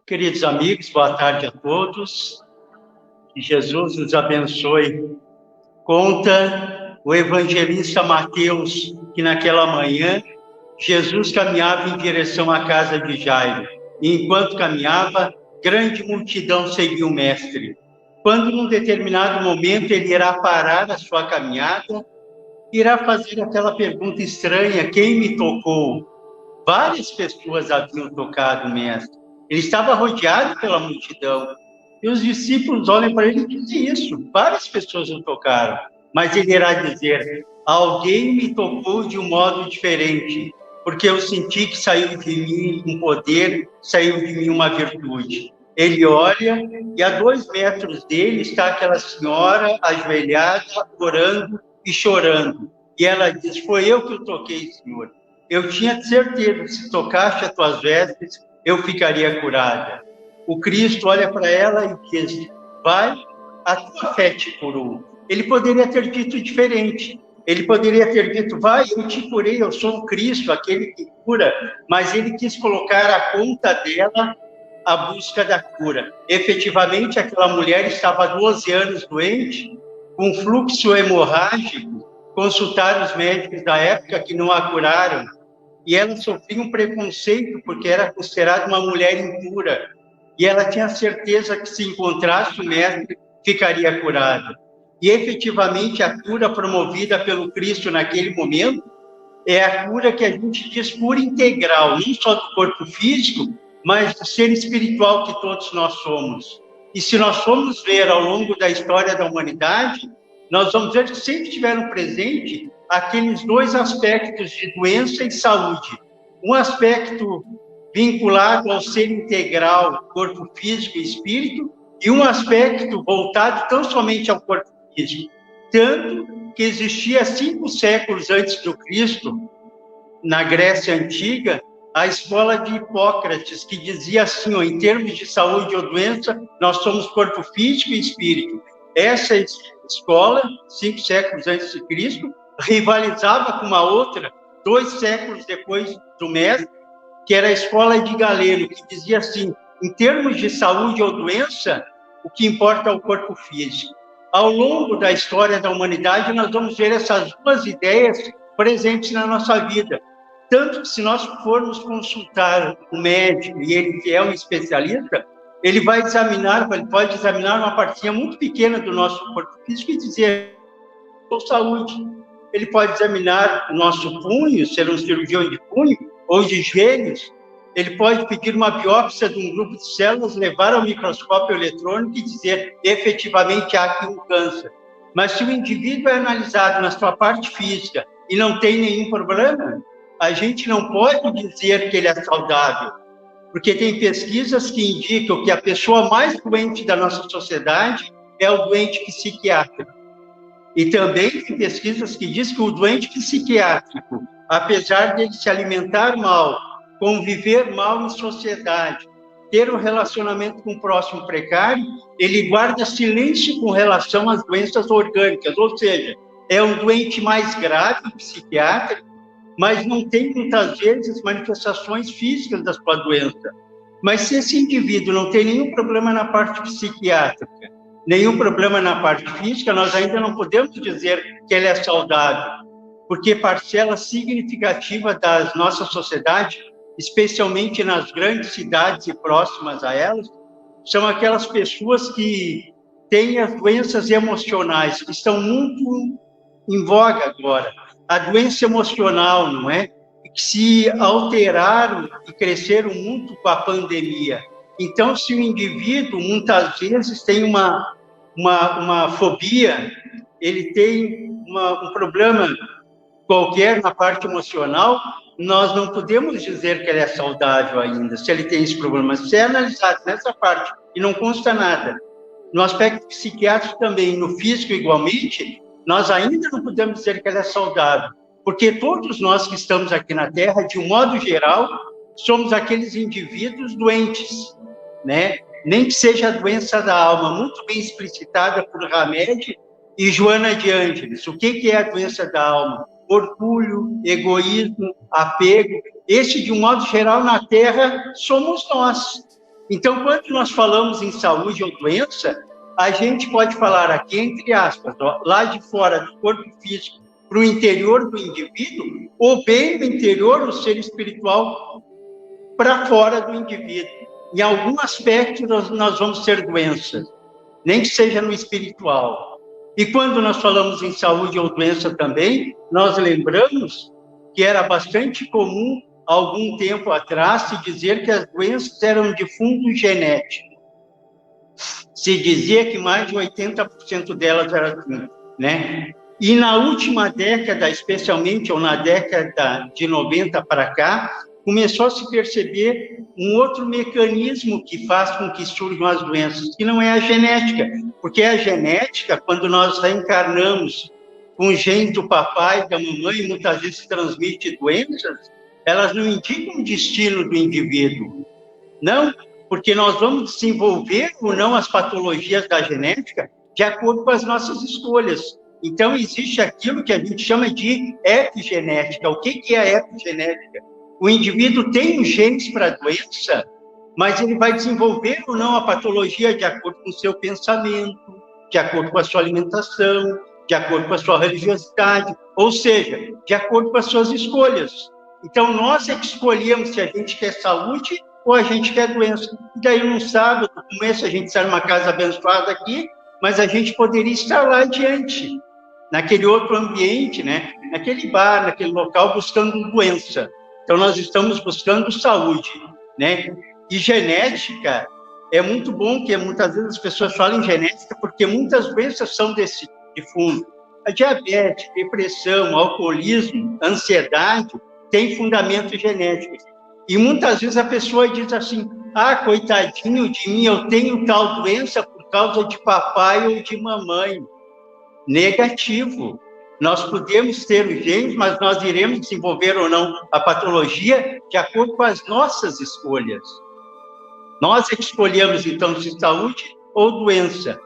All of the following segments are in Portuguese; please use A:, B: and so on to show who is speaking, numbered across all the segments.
A: Queridos amigos, boa tarde a todos. Que Jesus nos abençoe. Conta o evangelista Mateus que naquela manhã Jesus caminhava em direção à casa de Jairo. E enquanto caminhava, grande multidão seguia o mestre. Quando, num determinado momento, ele irá parar a sua caminhada, irá fazer aquela pergunta estranha: quem me tocou? Várias pessoas haviam tocado o mestre. Ele estava rodeado pela multidão. E os discípulos olham para ele e dizem isso. Várias pessoas o tocaram. Mas ele irá dizer: alguém me tocou de um modo diferente, porque eu senti que saiu de mim um poder, saiu de mim uma virtude. Ele olha e a 2 metros dele está aquela senhora ajoelhada, orando e chorando. E ela diz: foi eu que o toquei, Senhor. Eu tinha certeza, se tocaste as tuas vestes, eu ficaria curada. O Cristo olha para ela e diz: vai, a tua fé te curou. Ele poderia ter dito diferente. Ele poderia ter dito: vai, eu te curei, eu sou o Cristo, aquele que cura. Mas ele quis colocar à conta dela a busca da cura. Efetivamente, aquela mulher estava há 12 anos doente, com fluxo hemorrágico. Consultaram os médicos da época que não a curaram, e ela sofria um preconceito porque era considerada uma mulher impura, e ela tinha certeza que se encontrasse o mestre, ficaria curada. E efetivamente a cura promovida pelo Cristo naquele momento é a cura que a gente diz cura integral, não só do corpo físico, mas do ser espiritual que todos nós somos. E se nós formos ver ao longo da história da humanidade, nós vamos ver que sempre tiveram presente aqueles 2 aspectos de doença e saúde. Um aspecto vinculado ao ser integral, corpo físico e espírito, e um aspecto voltado tão somente ao corpo físico. Tanto que existia 5 séculos antes do Cristo, na Grécia Antiga, a escola de Hipócrates, que dizia assim, em termos de saúde ou doença, nós somos corpo físico e espírito. Essa escola, 5 séculos antes de Cristo, rivalizava com uma outra, 2 séculos depois do mestre, que era a escola de Galeno, que dizia assim, em termos de saúde ou doença, o que importa é o corpo físico. Ao longo da história da humanidade, nós vamos ver essas 2 ideias presentes na nossa vida. Tanto que se nós formos consultar o médico, e ele que é um especialista, ele pode examinar uma partinha muito pequena do nosso corpo físico e dizer, ou saúde. Ele pode examinar o nosso punho, ser um cirurgião de punho, ou de joelhos. Ele pode pedir uma biópsia de um grupo de células, levar ao microscópio eletrônico e dizer, efetivamente, há aqui um câncer. Mas se o indivíduo é analisado na sua parte física e não tem nenhum problema, a gente não pode dizer que ele é saudável, porque tem pesquisas que indicam que a pessoa mais doente da nossa sociedade é o doente psiquiátrico. E também tem pesquisas que dizem que o doente psiquiátrico, apesar de ele se alimentar mal, conviver mal em sociedade, ter um relacionamento com o próximo precário, ele guarda silêncio com relação às doenças orgânicas, ou seja, é um doente mais grave, psiquiátrico, mas não tem muitas vezes manifestações físicas da sua doença. Mas se esse indivíduo não tem nenhum problema na parte psiquiátrica, nenhum problema na parte física, nós ainda não podemos dizer que ele é saudável, porque parcela significativa da nossa sociedade, especialmente nas grandes cidades e próximas a elas, são aquelas pessoas que têm as doenças emocionais, que estão muito em voga agora. A doença emocional, não é? Que se alteraram e cresceram muito com a pandemia. Então, se o indivíduo, muitas vezes, tem uma fobia, ele tem um problema qualquer na parte emocional, nós não podemos dizer que ele é saudável ainda, se ele tem esse problema. Se é analisado nessa parte e não consta nada, no aspecto psiquiátrico também, no físico igualmente, nós ainda não podemos dizer que ele é saudável, porque todos nós que estamos aqui na Terra, de um modo geral, somos aqueles indivíduos doentes, né? Nem que seja a doença da alma, muito bem explicitada por Hamed e Joana de Ângeles. O que é a doença da alma? Orgulho, egoísmo, apego. Esse, de um modo geral, na Terra, somos nós. Então, quando nós falamos em saúde ou doença, a gente pode falar aqui, entre aspas, ó, lá de fora do corpo físico para o interior do indivíduo, ou bem do interior, o ser espiritual, para fora do indivíduo. Em algum aspecto, nós vamos ter doenças, nem que seja no espiritual. E quando nós falamos em saúde ou doença também, nós lembramos que era bastante comum, algum tempo atrás, se dizer que as doenças eram de fundo genético. Se dizia que mais de 80% delas eram assim, né? E na última década, especialmente, ou na década de 90 para cá, começou a se perceber um outro mecanismo que faz com que surjam as doenças, que não é a genética, porque a genética, quando nós reencarnamos com o gene do papai e da mamãe, muitas vezes transmite doenças, elas não indicam o destino do indivíduo. Não, porque nós vamos desenvolver ou não as patologias da genética de acordo com as nossas escolhas. Então, existe aquilo que a gente chama de epigenética. O que é a epigenética? O indivíduo tem os genes para a doença, mas ele vai desenvolver ou não a patologia de acordo com o seu pensamento, de acordo com a sua alimentação, de acordo com a sua religiosidade, ou seja, de acordo com as suas escolhas. Então, nós é que escolhemos se a gente quer saúde ou a gente quer doença. E daí, num sábado, no começo, a gente sai numa casa abençoada aqui, mas a gente poderia estar lá adiante, naquele outro ambiente, né? Naquele bar, naquele local, buscando doença. Então, nós estamos buscando saúde, né? E genética, é muito bom que muitas vezes as pessoas falam em genética, porque muitas doenças são desse de fundo. A diabetes, depressão, alcoolismo, ansiedade, tem fundamento genético. E muitas vezes a pessoa diz assim, coitadinho de mim, eu tenho tal doença por causa de papai ou de mamãe. Negativo. Nós podemos ter os genes, mas nós iremos desenvolver ou não a patologia de acordo com as nossas escolhas. Nós é que escolhemos, então, se saúde ou doença.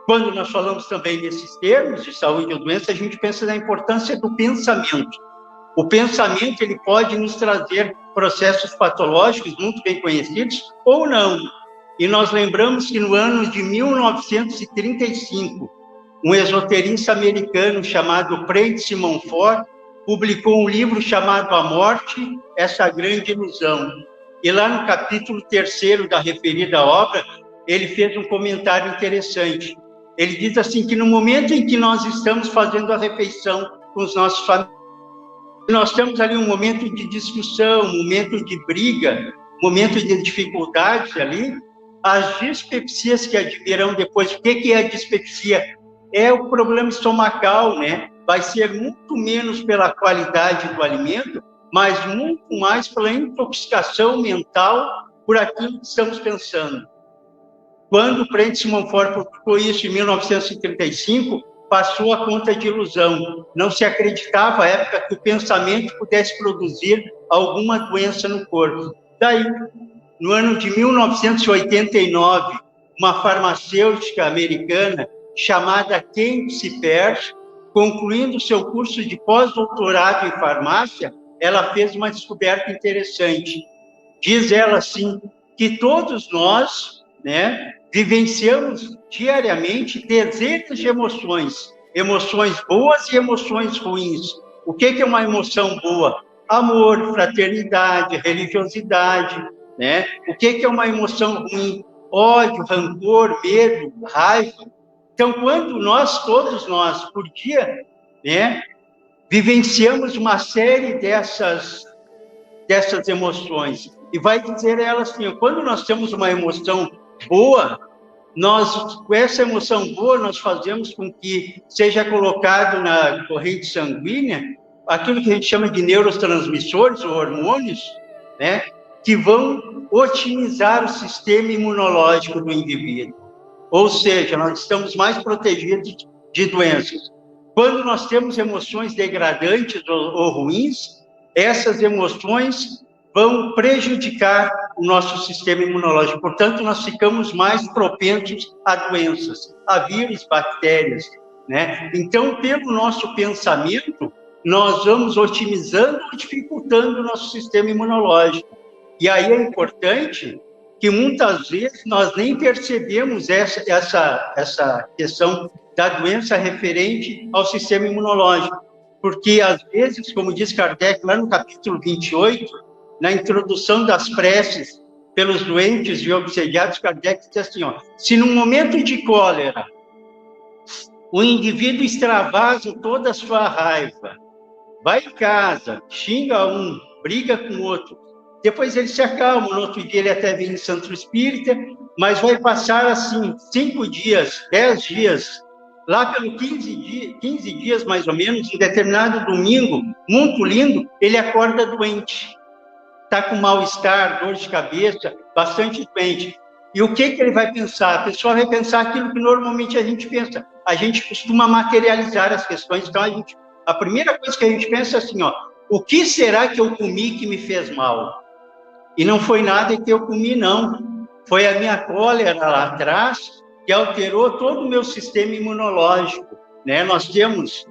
A: Quando nós falamos também nesses termos de saúde ou doença, a gente pensa na importância do pensamento. O pensamento, ele pode nos trazer processos patológicos muito bem conhecidos ou não. E nós lembramos que no ano de 1935, um esoterista americano chamado Prentice Montfort publicou um livro chamado A Morte, Essa Grande Ilusão. E lá no capítulo 3º da referida obra, ele fez um comentário interessante. Ele diz assim que no momento em que nós estamos fazendo a refeição com os nossos familiares, nós temos ali um momento de discussão, um momento de briga, um momento de dificuldades ali, as dispepsias que advirão depois. O que é a dispepsia? É o problema estomacal, né? Vai ser muito menos pela qualidade do alimento, mas muito mais pela intoxicação mental por aquilo que estamos pensando. Quando o Prentice Montfort publicou isso em 1935, passou a conta de ilusão. Não se acreditava à época que o pensamento pudesse produzir alguma doença no corpo. Daí, no ano de 1989, uma farmacêutica americana chamada Candice Pert, concluindo seu curso de pós-doutorado em farmácia, ela fez uma descoberta interessante. Diz ela assim, que todos nós, né, vivenciamos diariamente dezenas de emoções, emoções boas e emoções ruins. O que é uma emoção boa? Amor, fraternidade, religiosidade, né? O que é uma emoção ruim? Ódio, rancor, medo, raiva. Então, quando todos nós, por dia, né, vivenciamos uma série dessas emoções, e vai dizer ela assim, quando nós temos uma emoção boa, com essa emoção boa, nós fazemos com que seja colocado na corrente sanguínea aquilo que a gente chama de neurotransmissores, ou hormônios, né, que vão otimizar o sistema imunológico do indivíduo. Ou seja, nós estamos mais protegidos de doenças. Quando nós temos emoções degradantes ou ruins, essas emoções vão prejudicar o nosso sistema imunológico. Portanto, nós ficamos mais propensos a doenças, a vírus, bactérias, né? Então, pelo nosso pensamento, nós vamos otimizando ou dificultando o nosso sistema imunológico. E aí é importante que muitas vezes nós nem percebemos essa questão da doença referente ao sistema imunológico, porque às vezes, como diz Kardec lá no capítulo 28, na introdução das preces pelos doentes e obsediados, Kardec diz assim, ó, se num momento de cólera o indivíduo extravasa toda a sua raiva, vai em casa, xinga um, briga com o outro, depois ele se acalma, no outro dia ele até vem em Centro Espírita, mas vai passar assim 5 dias, 10 dias, lá pelo 15 dias mais ou menos, em determinado domingo, muito lindo, ele acorda doente, está com mal-estar, dor de cabeça, bastante doente. E o que ele vai pensar? A pessoa vai pensar aquilo que normalmente a gente pensa. A gente costuma materializar as questões, então a primeira coisa que a gente pensa é assim, ó, o que será que eu comi que me fez mal? E não foi nada que eu comi, não. Foi a minha cólera lá atrás que alterou todo o meu sistema imunológico, né? Nós temos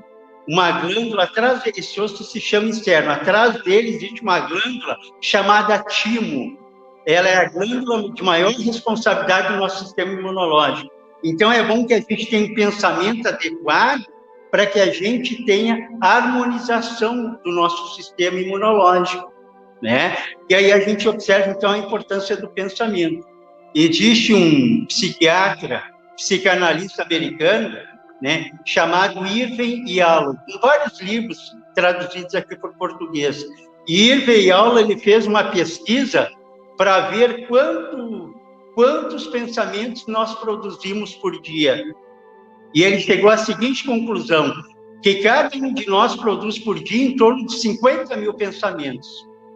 A: uma glândula atrás, esse osso se chama externo, atrás dele existe uma glândula chamada timo. Ela é a glândula de maior responsabilidade do nosso sistema imunológico. Então, é bom que a gente tenha um pensamento adequado para que a gente tenha harmonização do nosso sistema imunológico, né? E aí a gente observa, então, a importância do pensamento. Existe um psiquiatra, psicanalista americano, né, chamado Irving Yalom, com vários livros traduzidos aqui para o português. E Irving Yalom, ele fez uma pesquisa para ver quantos pensamentos nós produzimos por dia. E ele chegou à seguinte conclusão, que cada um de nós produz por dia em torno de 50 mil pensamentos.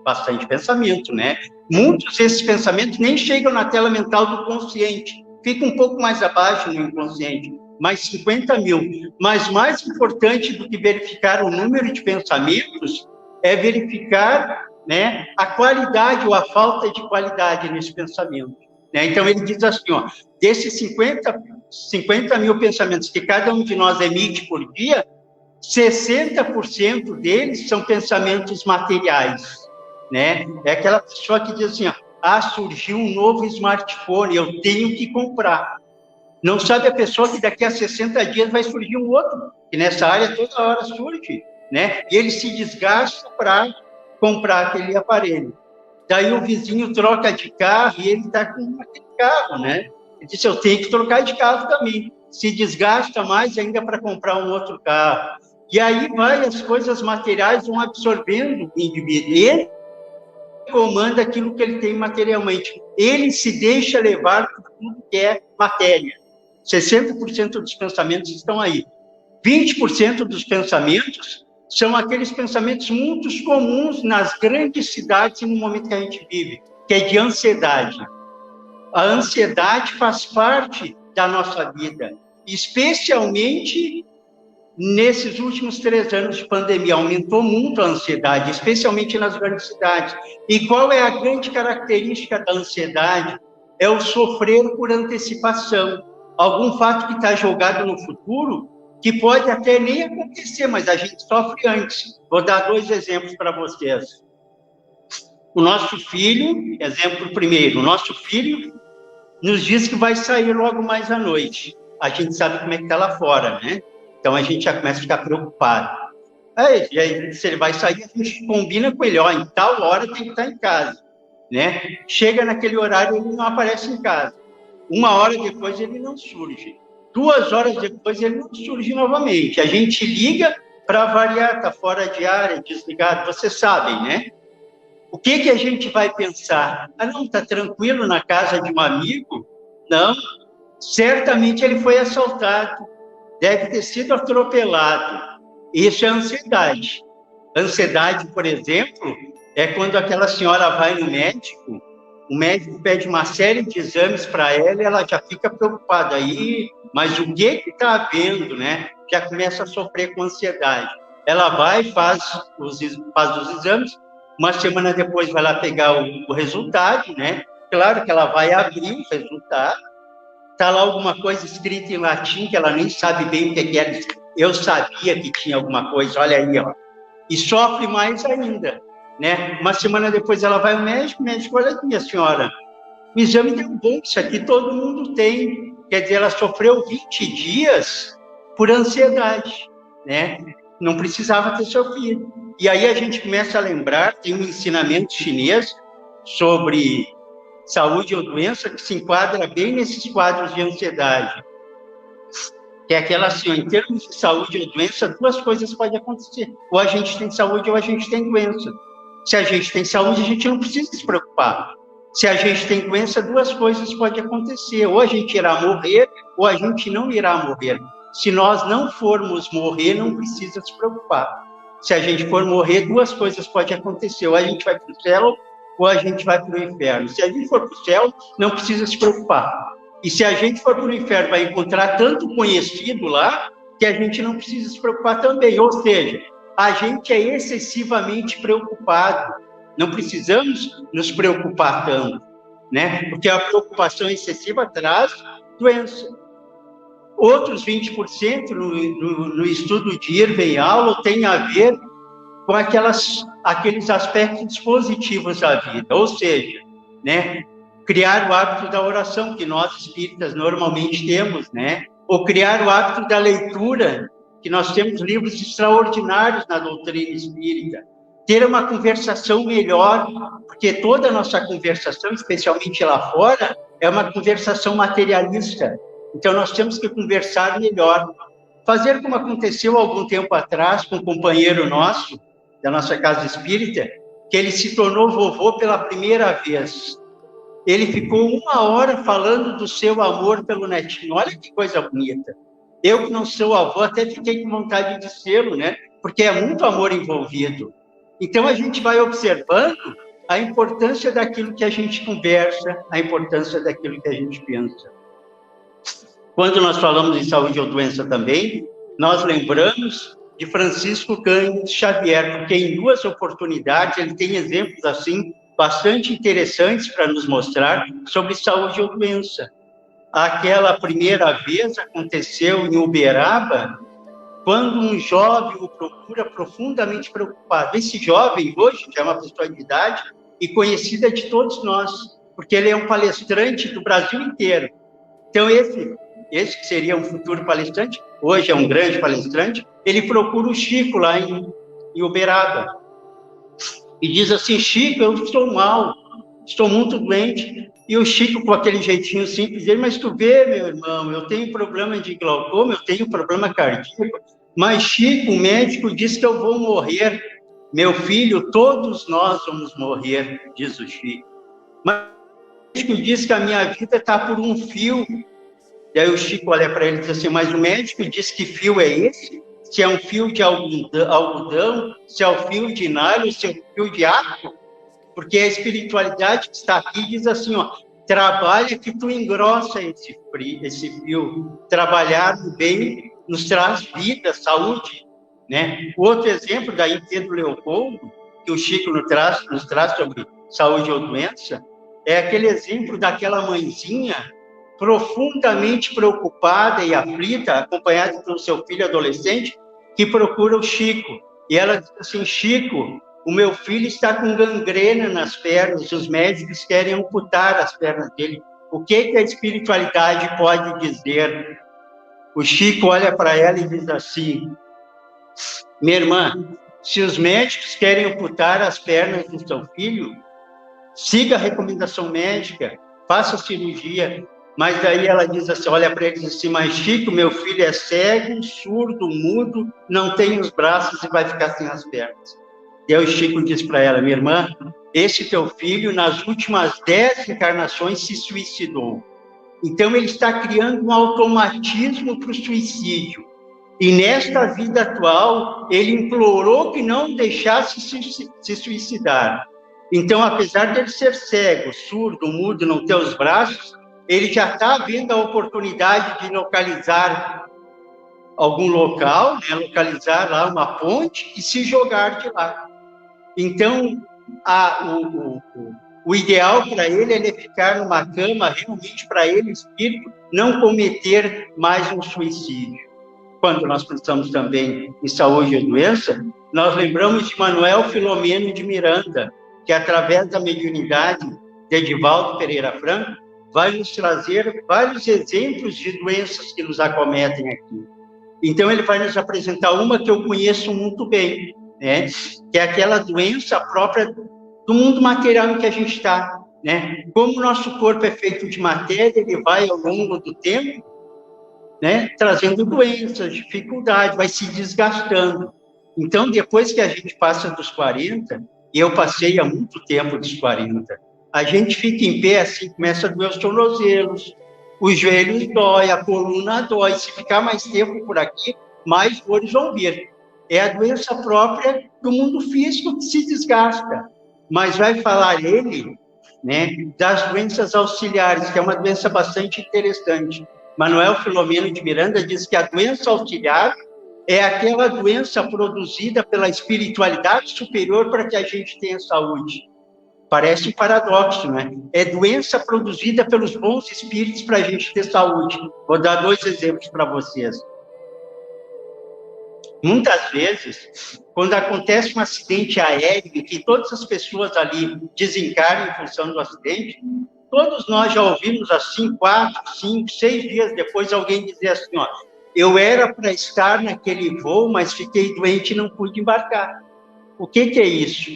A: Bastante pensamento, né? Muitos desses pensamentos nem chegam na tela mental do consciente, fica um pouco mais abaixo no inconsciente, mais 50 mil. Mas mais importante do que verificar o número de pensamentos é verificar, né, a qualidade ou a falta de qualidade nesse pensamento, né? Então, ele diz assim, ó, desses 50 mil pensamentos que cada um de nós emite por dia, 60% deles são pensamentos materiais, né? É aquela pessoa que diz assim, ó, surgiu um novo smartphone, eu tenho que comprar. Não sabe a pessoa que daqui a 60 dias vai surgir um outro, que nessa área toda hora surge, né? E ele se desgasta para comprar aquele aparelho. Daí o vizinho troca de carro e ele está com aquele carro, né? Ele disse, eu tenho que trocar de carro também. Se desgasta mais ainda para comprar um outro carro. E aí as coisas materiais vão absorvendo o indivíduo. Ele comanda aquilo que ele tem materialmente. Ele se deixa levar por tudo que é matéria. 60% dos pensamentos estão aí. 20% dos pensamentos são aqueles pensamentos muito comuns nas grandes cidades e no momento que a gente vive, que é de ansiedade. A ansiedade faz parte da nossa vida, especialmente nesses últimos 3 anos de pandemia. Aumentou muito a ansiedade, especialmente nas grandes cidades. E qual é a grande característica da ansiedade? É o sofrer por antecipação. Algum fato que está jogado no futuro, que pode até nem acontecer, mas a gente sofre antes. Vou dar 2 exemplos para vocês. O nosso filho, exemplo primeiro, o nosso filho nos diz que vai sair logo mais à noite. A gente sabe como é que está lá fora, né? Então a gente já começa a ficar preocupado. Aí, se ele vai sair, a gente combina com ele, ó, em tal hora tem que estar em casa, né? Chega naquele horário, ele não aparece em casa. 1 hora depois, ele não surge. 2 horas depois, ele não surge novamente. A gente liga para variar, está fora de área, desligado, vocês sabem, né? O que a gente vai pensar? Não, está tranquilo na casa de um amigo? Não, certamente ele foi assaltado, deve ter sido atropelado. Isso é ansiedade. Ansiedade, por exemplo, é quando aquela senhora vai no médico, o médico pede uma série de exames para ela e ela já fica preocupada. Aí, mas o que está havendo, né? Já começa a sofrer com ansiedade. Ela vai, faz os exames, 1 semana depois vai lá pegar o resultado, né? Claro que ela vai abrir o resultado, está lá alguma coisa escrita em latim, que ela nem sabe bem o que era. Eu sabia que tinha alguma coisa, olha aí, ó. E sofre mais ainda, né? 1 semana depois ela vai ao médico, olha, minha senhora, O exame deu bom, isso aqui todo mundo tem. Quer dizer, ela sofreu 20 dias por ansiedade, né? Não precisava ter sofrido. E aí a gente começa a lembrar, tem um ensinamento chinês sobre saúde ou doença que se enquadra bem nesses quadros de ansiedade. Que é aquela assim, em termos de saúde ou doença, duas coisas podem acontecer. Ou a gente tem saúde ou a gente tem doença. Se a gente tem saúde, a gente não precisa se preocupar. Se a gente tem doença, duas coisas podem acontecer. Ou a gente irá morrer, ou a gente não irá morrer. Se nós não formos morrer, não precisa se preocupar. Se a gente for morrer, duas coisas podem acontecer. Ou a gente vai para o céu, ou a gente vai para o inferno. Se a gente for para o céu, não precisa se preocupar. E se a gente for para o inferno, vai encontrar tanto conhecido lá, que a gente não precisa se preocupar também. Ou seja, a gente é excessivamente preocupado. Não precisamos nos preocupar tanto, né? Porque a preocupação excessiva traz doença. Outros 20% no estudo de Irving Yalom tem a ver com aqueles aspectos positivos da vida. Ou seja, né? Criar o hábito da oração, que nós espíritas normalmente temos, né? Ou criar o hábito da leitura, que nós temos livros extraordinários na doutrina espírita. Ter uma conversação melhor, porque toda a nossa conversação, especialmente lá fora, é uma conversação materialista. Então, nós temos que conversar melhor. Fazer como aconteceu há algum tempo atrás com um companheiro nosso, da nossa casa espírita, que ele se tornou vovô pela primeira vez. Ele ficou 1 hora falando do seu amor pelo netinho. Olha que coisa bonita. Eu, que não sou avô, até fiquei com vontade de ser, né? Porque é muito amor envolvido. Então, a gente vai observando a importância daquilo que a gente conversa, a importância daquilo que a gente pensa. Quando nós falamos em saúde ou doença também, nós lembramos de Francisco Cândido Xavier, porque em 2 oportunidades ele tem exemplos assim, bastante interessantes para nos mostrar sobre saúde ou doença. Aquela primeira vez aconteceu em Uberaba, quando um jovem o procura profundamente preocupado. Esse jovem, hoje, já é uma pessoa de idade e conhecida de todos nós, porque ele é um palestrante do Brasil inteiro. Então, esse que seria um futuro palestrante, hoje é um grande palestrante, ele procura o Chico lá em Uberaba. E diz assim: Chico, eu estou mal, estou muito doente. E o Chico, com aquele jeitinho simples dele: mas tu vê, meu irmão, eu tenho problema de glaucoma, eu tenho problema cardíaco, mas Chico, o médico, diz que eu vou morrer. Meu filho, todos nós vamos morrer, diz o Chico. Mas o médico diz que a minha vida está por um fio. E aí o Chico olha para ele e diz assim: mas o médico diz que fio é esse? Se é um fio de algodão, se é um fio de nylon, se é um fio de aço? Porque a espiritualidade que está aqui diz assim, ó: trabalha que tu engrossa esse fio. Trabalhar no bem nos traz vida, saúde, né? O outro exemplo, daí Pedro Leopoldo, que o Chico nos traz sobre saúde ou doença, é aquele exemplo daquela mãezinha profundamente preocupada e aflita, acompanhada pelo seu filho adolescente, que procura o Chico. E ela diz assim: Chico, o meu filho está com gangrena nas pernas, os médicos querem amputar as pernas dele. O que a espiritualidade pode dizer? O Chico olha para ela e diz assim: minha irmã, se os médicos querem amputar as pernas do seu filho, siga a recomendação médica, faça a cirurgia. Mas daí ela diz assim, olha para ele e diz assim: mas Chico, meu filho é cego, surdo, mudo, não tem os braços e vai ficar sem as pernas. E aí o Chico diz para ela: minha irmã, esse teu filho, nas últimas 10 encarnações, se suicidou. Então, ele está criando um automatismo para o suicídio. E nesta vida atual, ele implorou que não deixasse se suicidar. Então, apesar de ele ser cego, surdo, mudo, não ter os braços, ele já está vendo a oportunidade de localizar algum local, né, localizar lá uma ponte e se jogar de lá. Então, o ideal para ele é ficar numa cama, realmente para ele, espírito, não cometer mais um suicídio. Quando nós pensamos também em saúde e doença, nós lembramos de Manuel Filomeno de Miranda, que através da mediunidade de Edivaldo Pereira Franco, vai nos trazer vários exemplos de doenças que nos acometem aqui. Então, ele vai nos apresentar uma que eu conheço muito bem, né? Que é aquela doença própria do mundo material em que a gente está, né? Como o nosso corpo é feito de matéria, ele vai, ao longo do tempo, né, trazendo doenças, dificuldades, vai se desgastando. Então, depois que a gente passa dos 40, e eu passei há muito tempo dos 40, a gente fica em pé, assim, começa a doer os tornozelos, os joelhos dói, a coluna dói. Se ficar mais tempo por aqui, mais dores vão vir. É a doença própria do mundo físico que se desgasta. Mas vai falar ele, né, das doenças auxiliares, que é uma doença bastante interessante. Manuel Filomeno de Miranda diz que a doença auxiliar é aquela doença produzida pela espiritualidade superior para que a gente tenha saúde. Parece um paradoxo, né? É doença produzida pelos bons espíritos para a gente ter saúde. Vou dar 2 exemplos para vocês. Muitas vezes, quando acontece um acidente aéreo e que todas as pessoas ali desencarnam em função do acidente, todos nós já ouvimos assim, 4, 5, 6 dias depois, alguém dizer assim, ó, eu era para estar naquele voo, mas fiquei doente e não pude embarcar. O que é isso?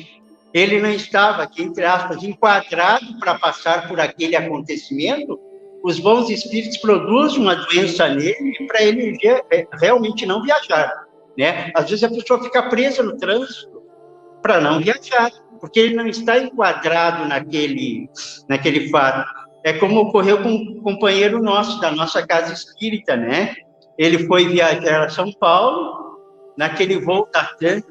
A: Ele não estava aqui, entre aspas, enquadrado para passar por aquele acontecimento. Os bons espíritos produzem uma doença nele para ele realmente não viajar, né? Às vezes a pessoa fica presa no trânsito para não viajar, porque ele não está enquadrado naquele fato. É como ocorreu com um companheiro nosso, da nossa casa espírita, né? Ele foi viajar a São Paulo, naquele voo da TAM,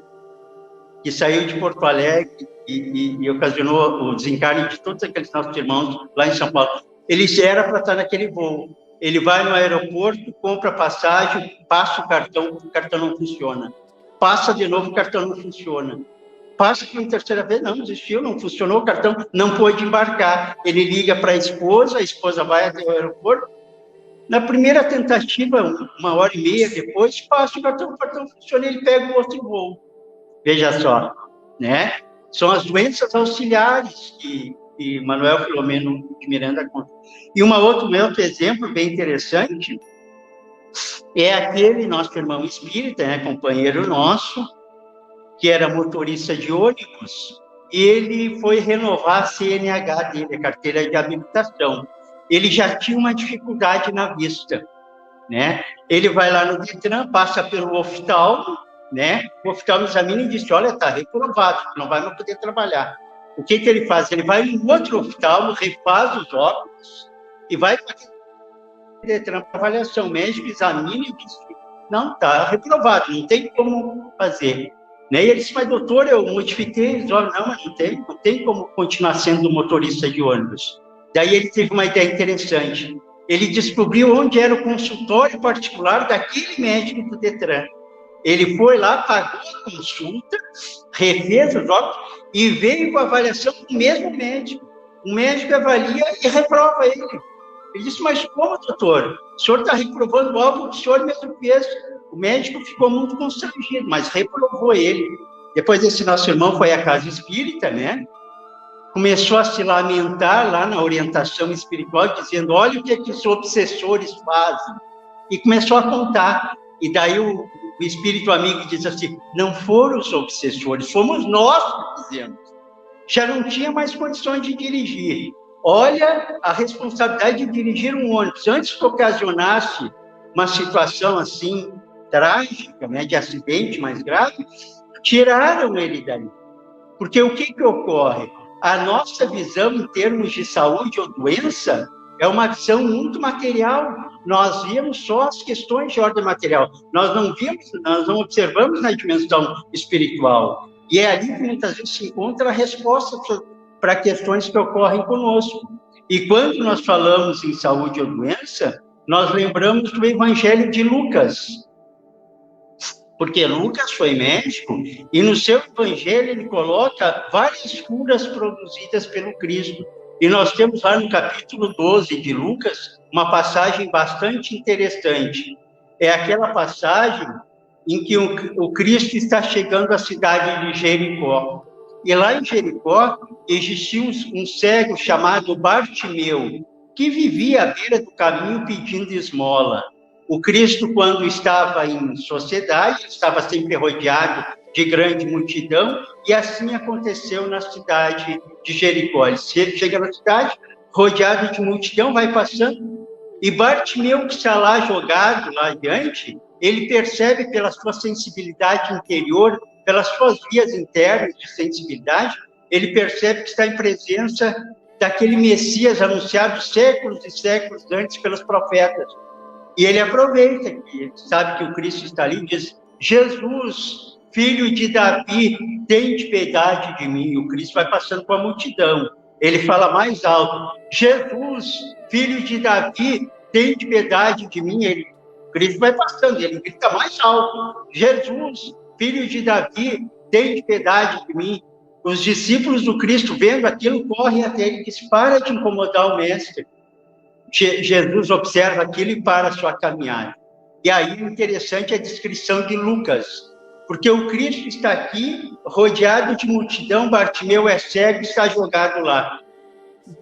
A: que saiu de Porto Alegre e ocasionou o desencarne de todos aqueles nossos irmãos lá em São Paulo. Ele era para estar naquele voo. Ele vai no aeroporto, compra passagem, passa o cartão não funciona. Passa de novo, o cartão não funciona. Passa pela terceira vez, não desistiu, não funcionou o cartão, não pôde embarcar. Ele liga para a esposa vai até o aeroporto. Na primeira tentativa, 1h30 depois, passa o cartão funciona, ele pega o outro voo. Veja só, né? São as doenças auxiliares que Manuel Filomeno de Miranda conta. E um outro exemplo bem interessante é aquele nosso irmão espírita, né, companheiro nosso, que era motorista de ônibus, e ele foi renovar a CNH dele, a carteira de habilitação. Ele já tinha uma dificuldade na vista, né? Ele vai lá no Detran, passa pelo oftalmo, né? O oftalmo examina e diz, olha, está reprovado, não vai mais poder trabalhar. O que ele faz? Ele vai no outro oftalmo, refaz os óculos e vai para o Detran para avaliação. O médico examina e diz, não, está reprovado, não tem como fazer. Né? E ele disse, mas doutor, eu modifiquei, não, mas não tem como continuar sendo motorista de ônibus. Daí ele teve uma ideia interessante. Ele descobriu onde era o consultório particular daquele médico do Detran. Ele foi lá, pagou a consulta, refez os óculos e veio com a avaliação do mesmo médico. O médico avalia e reprova ele. Ele disse, mas como, doutor? O senhor está reprovando algo que o senhor mesmo fez. O médico ficou muito constrangido, mas reprovou ele. Depois esse nosso irmão foi à casa espírita, né? Começou a se lamentar lá na orientação espiritual, dizendo, olha o que os obsessores fazem. E começou a contar. E daí o espírito amigo diz assim, não foram os obsessores, fomos nós que fizemos. Já não tinha mais condições de dirigir. Olha a responsabilidade de dirigir um ônibus. Antes que ocasionasse uma situação assim, trágica, né, de acidente mais grave, tiraram ele dali. Porque o que ocorre? A nossa visão em termos de saúde ou doença é uma visão muito material. Nós vemos só as questões de ordem material. Nós não observamos na dimensão espiritual. E é ali que muitas vezes se encontra a resposta para questões que ocorrem conosco. E quando nós falamos em saúde ou doença, nós lembramos do Evangelho de Lucas. Porque Lucas foi médico e no seu evangelho ele coloca várias curas produzidas pelo Cristo. E nós temos lá no capítulo 12 de Lucas uma passagem bastante interessante. É aquela passagem em que o Cristo está chegando à cidade de Jericó. E lá em Jericó existia um cego chamado Bartimeu, que vivia à beira do caminho pedindo esmola. O Cristo, quando estava em sociedade, estava sempre rodeado de grande multidão, e assim aconteceu na cidade de Jericó. Ele chega na cidade, rodeado de multidão, vai passando, e Bartimeu, que está lá jogado, lá adiante, ele percebe pela sua sensibilidade interior, pelas suas vias internas de sensibilidade, ele percebe que está em presença daquele Messias anunciado séculos e séculos antes pelos profetas. E ele aproveita que ele sabe que o Cristo está ali e diz: Jesus, filho de Davi, tende piedade de mim. E o Cristo vai passando com a multidão. Ele fala mais alto: Jesus, filho de Davi, tende piedade de mim. O Cristo vai passando, ele grita mais alto: Jesus, filho de Davi, tende piedade de mim. Os discípulos do Cristo, vendo aquilo, correm até ele e dizem: para de incomodar o mestre. Jesus observa aquilo e para a sua caminhada. E aí é interessante a descrição de Lucas, porque o Cristo está aqui, rodeado de multidão, Bartimeu é cego e está jogado lá. O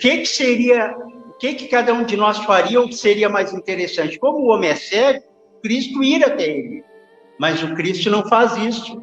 A: que cada um de nós faria ou seria mais interessante? Como o homem é cego, Cristo ir até ele. Mas o Cristo não faz isso,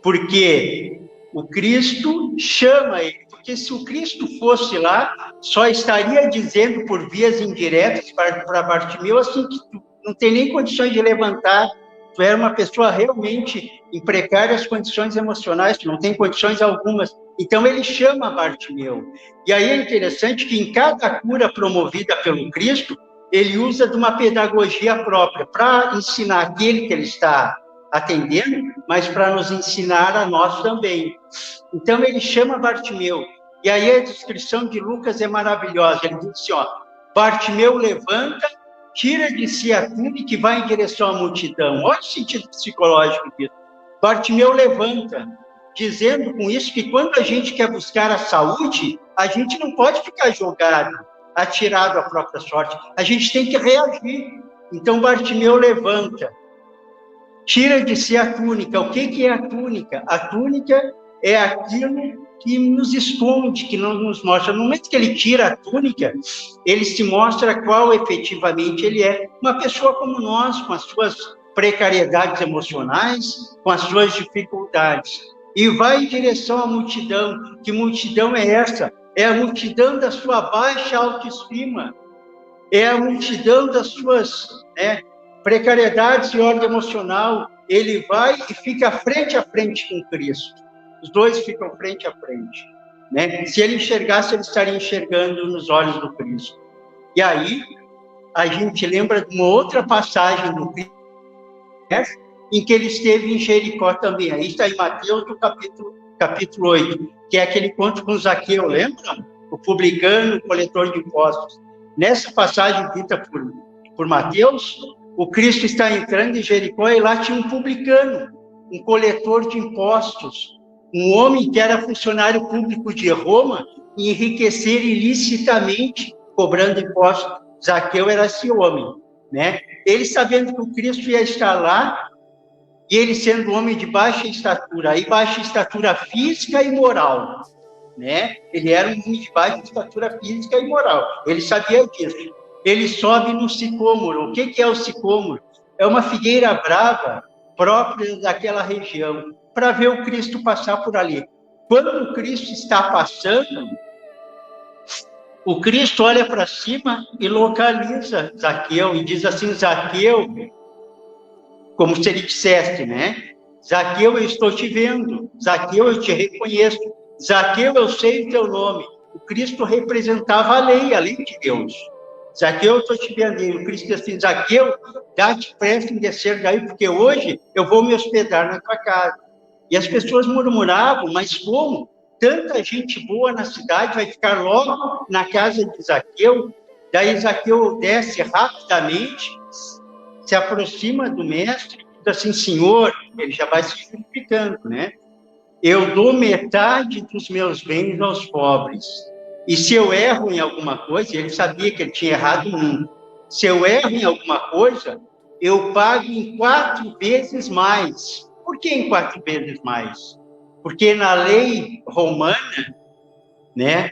A: porque o Cristo chama ele. Porque se o Cristo fosse lá, só estaria dizendo por vias indiretas para Bartimeu assim que tu não tem nem condições de levantar, tu era uma pessoa realmente em precárias condições emocionais, tu não tem condições algumas. Então ele chama Bartimeu. E aí é interessante que em cada cura promovida pelo Cristo, ele usa de uma pedagogia própria para ensinar aquele que ele está atendendo, mas para nos ensinar a nós também. Então ele chama Bartimeu, e aí a descrição de Lucas é maravilhosa. Ele diz assim, Bartimeu levanta, tira de si a túnica e vai em direção à multidão. Olha o sentido psicológico disso. Bartimeu levanta, dizendo com isso que quando a gente quer buscar a saúde, a gente não pode ficar jogado, atirado à própria sorte. A gente tem que reagir. Então Bartimeu levanta, tira de si a túnica. O que é a túnica? A túnica é aquilo que nos esconde, que não nos mostra. No momento que ele tira a túnica, ele se mostra qual efetivamente ele é. Uma pessoa como nós, com as suas precariedades emocionais, com as suas dificuldades. E vai em direção à multidão. Que multidão é essa? É a multidão da sua baixa autoestima. É a multidão das suas precariedades de ordem emocional. Ele vai e fica frente a frente com Cristo. Os dois ficam frente a frente. Se ele enxergasse, ele estaria enxergando nos olhos do Cristo. E aí, a gente lembra de uma outra passagem do Cristo, em que ele esteve em Jericó também. Aí está em Mateus, do capítulo 8, que é aquele encontro com Zaqueu, lembra? O publicano, o coletor de impostos. Nessa passagem dita por Mateus, o Cristo está entrando em Jericó e lá tinha um publicano, um coletor de impostos, um homem que era funcionário público de Roma e enriquecer ilicitamente, cobrando impostos. Zaqueu era esse homem, Ele sabendo que o Cristo ia estar lá, e ele sendo homem de baixa estatura, aí baixa estatura física e moral, Ele era um homem de baixa estatura física e moral, ele sabia disso. Ele sobe no sicômoro. O que é o sicômoro? É uma figueira brava própria daquela região, para ver o Cristo passar por ali. Quando o Cristo está passando, o Cristo olha para cima e localiza Zaqueu e diz assim: Zaqueu, como se ele dissesse, Zaqueu, eu estou te vendo. Zaqueu, eu te reconheço. Zaqueu, eu sei o teu nome. O Cristo representava a lei de Deus. Zaqueu, eu estou te vendo. E o Cristo diz assim: Zaqueu, dá-te pressa em descer daí, porque hoje eu vou me hospedar na tua casa. E as pessoas murmuravam: mas como? Tanta gente boa na cidade vai ficar logo na casa de Zaqueu? Daí Zaqueu desce rapidamente, se aproxima do mestre, e diz assim: Senhor, ele já vai se justificando, eu dou metade dos meus bens aos pobres. E se eu erro em alguma coisa, ele sabia que ele tinha errado um. Se eu erro em alguma coisa, eu pago em 4 vezes mais. Por que em 4 vezes mais? Porque na lei romana, né,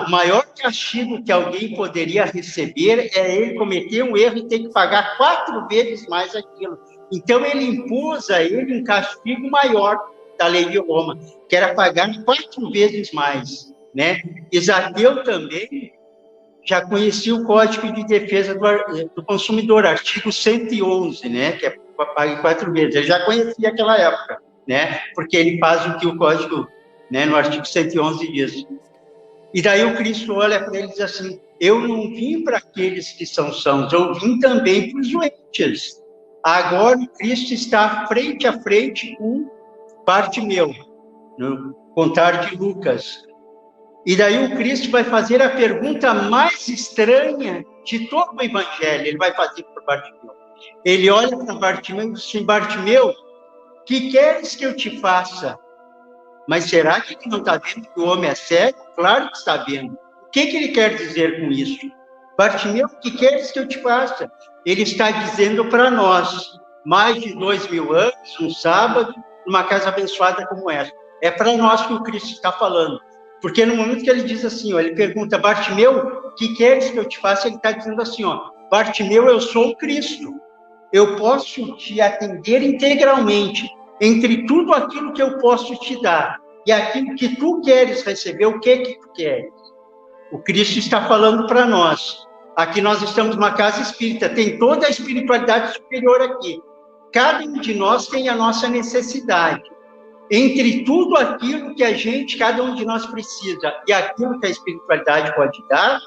A: o maior castigo que alguém poderia receber é ele cometer um erro e ter que pagar 4 vezes mais aquilo. Então, ele impôs a ele um castigo maior da lei de Roma, que era pagar 4 vezes mais, né? E Zaqueu também já conhecia o Código de Defesa do Consumidor, artigo 111, né? Que é pague 4 vezes. Ele já conhecia aquela época, né? Porque ele faz o que o Código, né, no artigo 111 diz. E daí o Cristo olha para ele e diz assim: eu não vim para aqueles que são sãos, eu vim também para os doentes. Agora o Cristo está frente a frente com Bartimeu, no contar de Lucas. E daí o Cristo vai fazer a pergunta mais estranha de todo o Evangelho. Ele vai fazer para Bartimeu. Ele olha para Bartimeu e diz assim: Bartimeu, que queres que eu te faça? Mas será que ele não está vendo que o homem é cego? Claro que está vendo. O que ele quer dizer com isso? Bartimeu, o que queres que eu te faça? Ele está dizendo para nós, mais de 2000 anos, um sábado, numa casa abençoada como essa. É para nós que o Cristo está falando. Porque no momento que ele diz assim, ó, ele pergunta: Bartimeu, o que queres que eu te faça? Ele está dizendo assim, ó: Bartimeu, eu sou o Cristo. Eu posso te atender integralmente entre tudo aquilo que eu posso te dar e aquilo que tu queres receber. O que tu queres? O Cristo está falando para nós. Aqui nós estamos numa casa espírita, tem toda a espiritualidade superior aqui. Cada um de nós tem a nossa necessidade. Entre tudo aquilo que cada um de nós precisa e aquilo que a espiritualidade pode dar,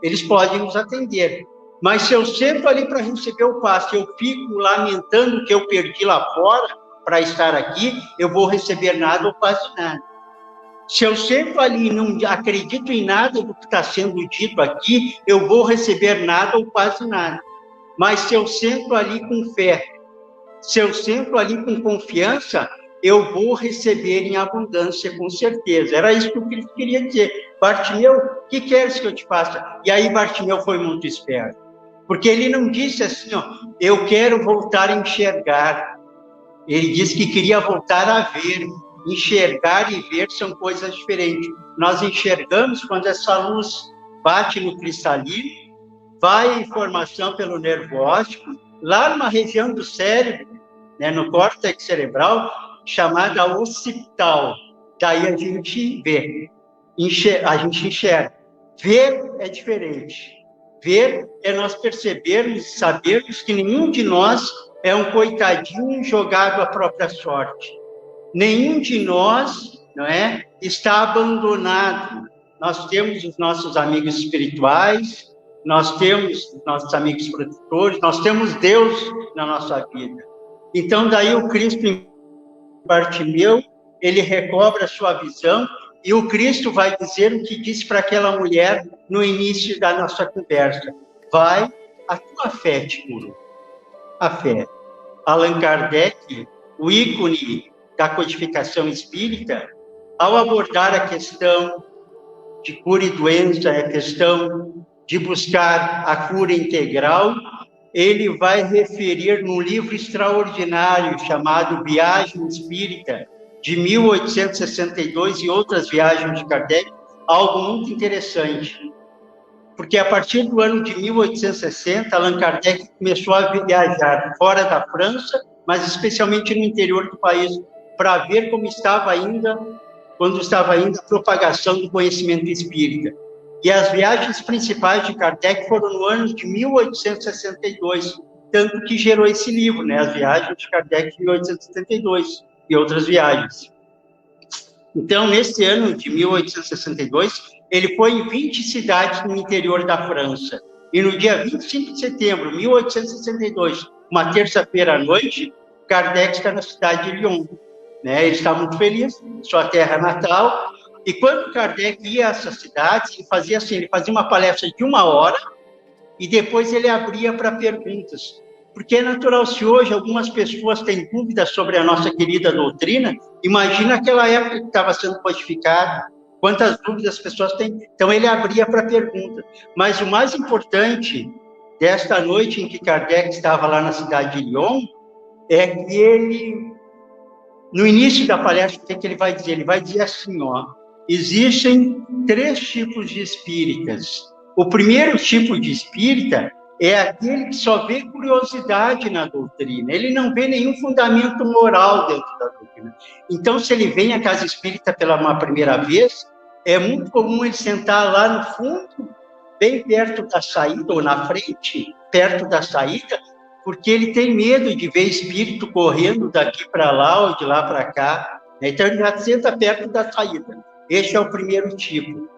A: eles podem nos atender. Mas se eu sento ali para receber o passe, eu fico lamentando que eu perdi lá fora para estar aqui, eu vou receber nada ou quase nada. Se eu sento ali e não acredito em nada do que está sendo dito aqui, eu vou receber nada ou quase nada. Mas se eu sento ali com fé, se eu sento ali com confiança, eu vou receber em abundância, com certeza. Era isso que o Cristo queria dizer. Bartimeu, o que queres que eu te faça? E aí Bartimeu foi muito esperto. Porque ele não disse assim, ó, eu quero voltar a enxergar. Ele disse que queria voltar a ver. Enxergar e ver são coisas diferentes. Nós enxergamos quando essa luz bate no cristalino, vai a informação pelo nervo óptico, lá numa região do cérebro, né, no córtex cerebral, chamada occipital. Daí a gente vê, a gente enxerga. Ver é diferente. Ver é nós percebermos e sabermos que nenhum de nós é um coitadinho jogado à própria sorte. Nenhum de nós, não é, está abandonado. Nós temos os nossos amigos espirituais, nós temos os nossos amigos protetores, nós temos Deus na nossa vida. Então, daí o Cristo, em Bartimeu, ele recobra a sua visão, e o Cristo vai dizer o que disse para aquela mulher no início da nossa conversa: vai, a tua fé te curou. A fé. Allan Kardec, o ícone da codificação espírita, ao abordar a questão de cura e doença, a questão de buscar a cura integral, ele vai referir num livro extraordinário chamado Viagem Espírita, de 1862, e outras viagens de Kardec, algo muito interessante. Porque a partir do ano de 1860, Allan Kardec começou a viajar fora da França, mas especialmente no interior do país, para ver como estava ainda, quando estava ainda a propagação do conhecimento espírita. E as viagens principais de Kardec foram no ano de 1862, tanto que gerou esse livro, né? As viagens de Kardec de 1872 e outras viagens. Então, nesse ano de 1862, ele foi em 20 cidades no interior da França. E no dia 25 de setembro de 1862, uma terça-feira à noite, Kardec está na cidade de Lyon. Né? Ele está muito feliz, sua terra natal. E quando Kardec ia a essas cidades, ele fazia assim, ele fazia uma palestra de 1 hora e depois ele abria para perguntas. Porque é natural, se hoje algumas pessoas têm dúvidas sobre a nossa querida doutrina, imagina aquela época que estava sendo codificada, quantas dúvidas as pessoas têm. Então ele abria para perguntas. Mas o mais importante desta noite em que Kardec estava lá na cidade de Lyon, é que ele No início da palestra, o que ele vai dizer? Ele vai dizer assim, ó, existem 3 tipos de espíritas. O primeiro tipo de espírita é aquele que só vê curiosidade na doutrina. Ele não vê nenhum fundamento moral dentro da doutrina. Então, se ele vem à casa espírita pela uma primeira vez, é muito comum ele sentar lá no fundo, bem perto da saída, ou na frente, perto da saída, porque ele tem medo de ver espírito correndo daqui para lá ou de lá para cá. Então, ele já senta perto da saída. Esse é o primeiro tipo.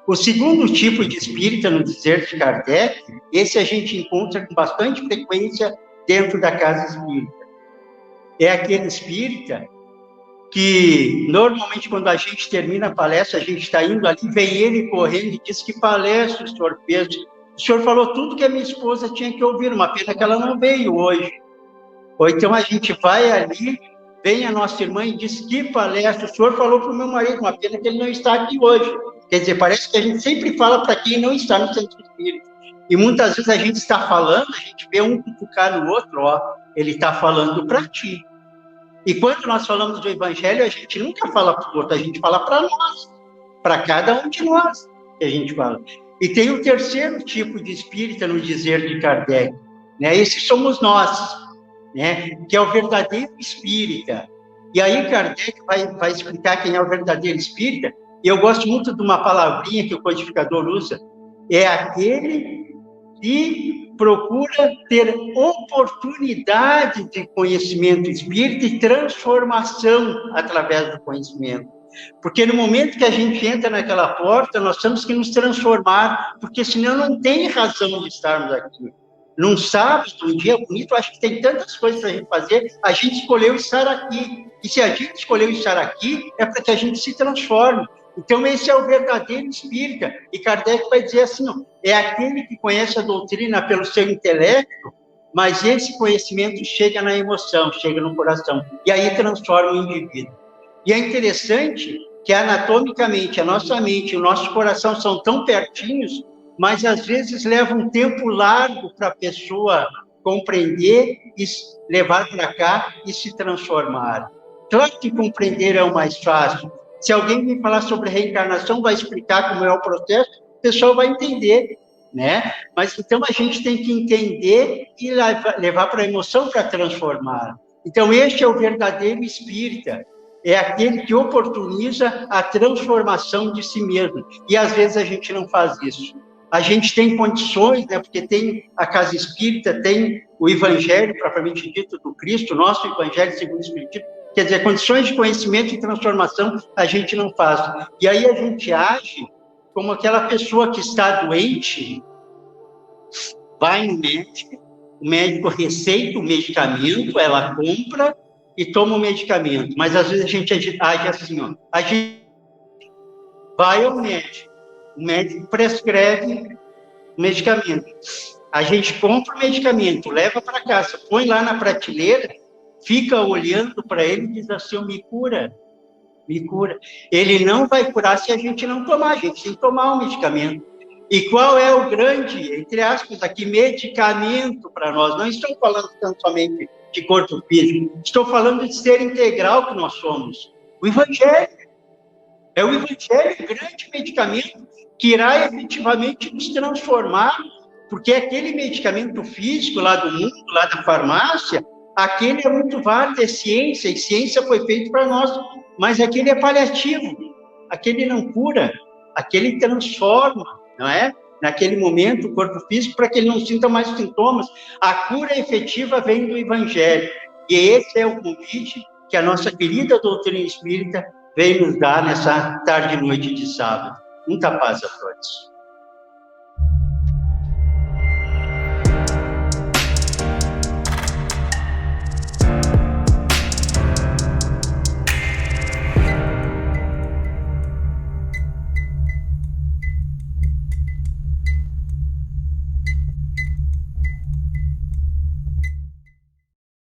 A: O segundo tipo de espírita, no dizer de Kardec, esse a gente encontra com bastante frequência dentro da casa espírita. É aquele espírita que, normalmente, quando a gente termina a palestra, a gente está indo ali, vem ele correndo e diz: que palestra o senhor fez? O senhor falou tudo que a minha esposa tinha que ouvir, uma pena que ela não veio hoje. Ou então a gente vai ali, vem a nossa irmã e diz: que palestra, o senhor falou para o meu marido, uma pena que ele não está aqui hoje. Quer dizer, parece que a gente sempre fala para quem não está no centro espírita. E muitas vezes a gente está falando, a gente vê um cutucar no outro, ó, ele está falando para ti. E quando nós falamos do Evangelho, a gente nunca fala para o outro, a gente fala para nós, para cada um de nós que a gente fala. E tem o terceiro tipo de espírita, no dizer de Kardec, né? Esse somos nós, né? Que é o verdadeiro espírita. E aí Kardec vai explicar quem é o verdadeiro espírita, e eu gosto muito de uma palavrinha que o codificador usa, é aquele que procura ter oportunidade de conhecimento espírita e transformação através do conhecimento. Porque no momento que a gente entra naquela porta, nós temos que nos transformar, porque senão não tem razão de estarmos aqui. Num sábado, um dia bonito, acho que tem tantas coisas para a gente fazer, a gente escolheu estar aqui. E se a gente escolheu estar aqui, é para que a gente se transforme. Então, esse é o verdadeiro espírita. E Kardec vai dizer assim, ó, é aquele que conhece a doutrina pelo seu intelecto, mas esse conhecimento chega na emoção, chega no coração, e aí transforma o indivíduo. E é interessante que, anatomicamente, a nossa mente e o nosso coração são tão pertinhos, mas, às vezes, leva um tempo largo para a pessoa compreender e levar para cá e se transformar. Claro que compreender é o mais fácil. Se alguém me falar sobre reencarnação, vai explicar como é o processo, o pessoal vai entender, né? Mas, então, a gente tem que entender e levar para a emoção para transformar. Então, este é o verdadeiro espírita. É aquele que oportuniza a transformação de si mesmo. E, às vezes, a gente não faz isso. A gente tem condições, né? Porque tem a casa espírita, tem o evangelho, propriamente dito, do Cristo, nosso evangelho segundo o Espiritismo. Quer dizer, condições de conhecimento e transformação a gente não faz. E aí a gente age como aquela pessoa que está doente, vai no médico, o médico receita o medicamento, ela compra e toma o medicamento. Mas às vezes a gente age assim, ó. A gente vai ao médico, o médico prescreve o medicamento. A gente compra o medicamento, leva para casa, põe lá na prateleira, fica olhando para ele e diz assim: me cura, me cura. Ele não vai curar se a gente não tomar, a gente tem que tomar o medicamento. E qual é o grande, entre aspas, aqui, medicamento para nós? Não estou falando tanto somente de corpo físico, estou falando de ser integral que nós somos. O Evangelho. É o Evangelho o grande medicamento que irá efetivamente nos transformar, porque aquele medicamento físico lá do mundo, lá da farmácia, aquele é muito válido, é ciência, e ciência foi feita para nós, mas aquele é paliativo, aquele não cura, aquele transforma, não é? Naquele momento, o corpo físico, para que ele não sinta mais sintomas. A cura efetiva vem do Evangelho, e esse é o convite que a nossa querida doutrina espírita vem nos dar nessa tarde e noite de sábado. Muita paz a todos.